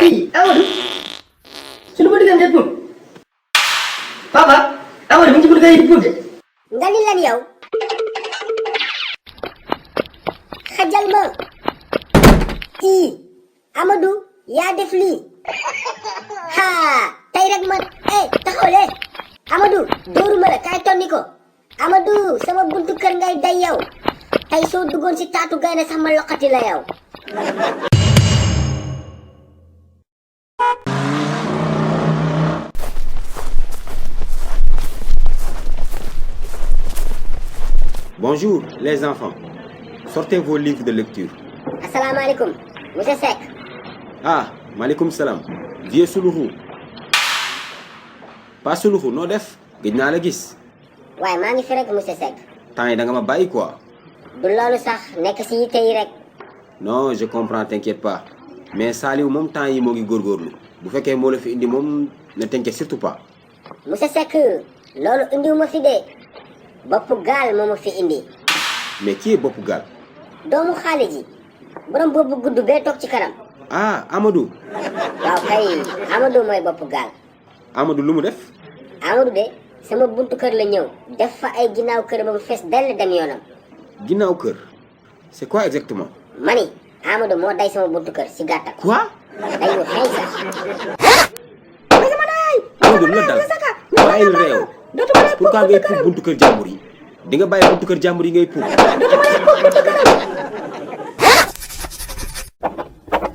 Amadou sunu ko diggante pour papa Amadou mi ngi ci bëgg ay pour de nga ni lan yow xajal ma Amadou yaa def lii ha tey rek ma taxawle Amadou dóoruma la kaay tonni ko Amadou sama buntu kër ngay day yow tey soo duggoon si taatu gaynde sax ma loqati la yow. Bonjour les enfants, sortez vos livres de lecture. Asalaamaaleykum monsieur Seck. Ah, maaleykum salaam. Vieux Suluxu. Pas Suluxu noo def gëj naa la gis. waaye maa ngi fi rek monsieur Seck. temps yi da nga ma bàyyi quoi. du loolu sax nekk si yitte yi rek. Non je comprends t'inquiète pas mais Saliou moom temps yi moo ngi góorgóorlu bu fekkee moo la fi indi moom ne t'inquiète surtout pas. monsieur Seck loolu indiwuma fi de boppu gaal moo ma fi indi. mais qui est boppu gaal. doomu xaalis ji borom boobu gudd bee toog ci kanam. Ah Amadou. waaw kay Amadou mooy boppu gaal. Amadou lu mu def. Amadou de sama buntu kër la ñëw def fa ay ginnaaw kër ba mu fees dell dem yoonam. ginnaaw kër c'est quoi exactement. mani Amadou moo day sama buntu kër si gàttal. quoi. day wu xeeñ sax. Amadou lu la dal bàyyil réew pourquoi ngay puub buntu kër jàmbur yi di nga bàyyi buntu kër jàmbur yi ngay puub.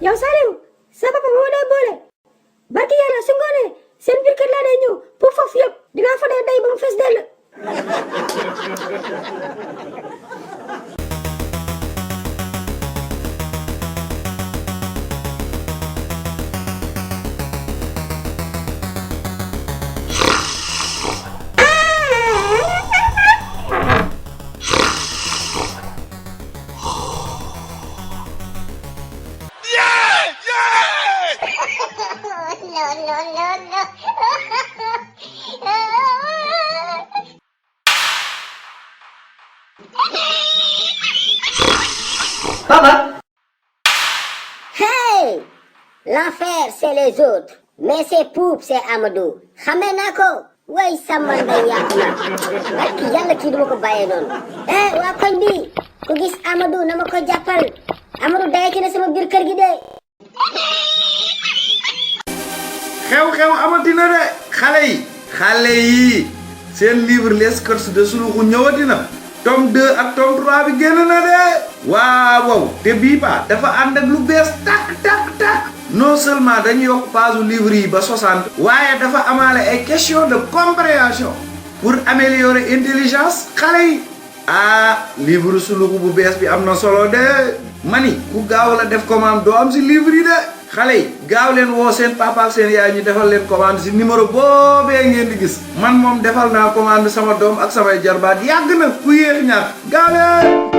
yow Saliou sa papa moo lay boole barki yàlla su ngoonee seen biir kër laa day ñëw pour foofu yëpp dinaa fa dee day ba mu fees dell. papa Hey! L'enfer c'est les autres mais c'est Poup c'est Amadou xamee naa ko way sama ndey yàqu na barki yàlla kii duma ko bàyyee noonu. waa koñ bi ku gis Amadou na ma ko jàppal Amadou dayati na sama biir kër gi de. xew-xew amatina de xale yi seen livre les courses de Suluxu ñëwati na tome 2 ak tome 3 bi génn na de waaw te bii ba dafa ànd ak lu bees tak non seulement dañu yokk page livre yi ba 60 waaye dafa amaale ay question de compréhension pour améliorer intelligence xale yi livre Suluxu bu bees bi am na solo de mani ku gaaw la def commande doo am si livre yi de xale yi gaaw leen woo seen papa ak seen yaay ñu defal leen commande si numéro boobee ngeen di gis man moom defal naa commande sama doom ak samay jarbaat yàgg na ku yéex ñaar gaaw leen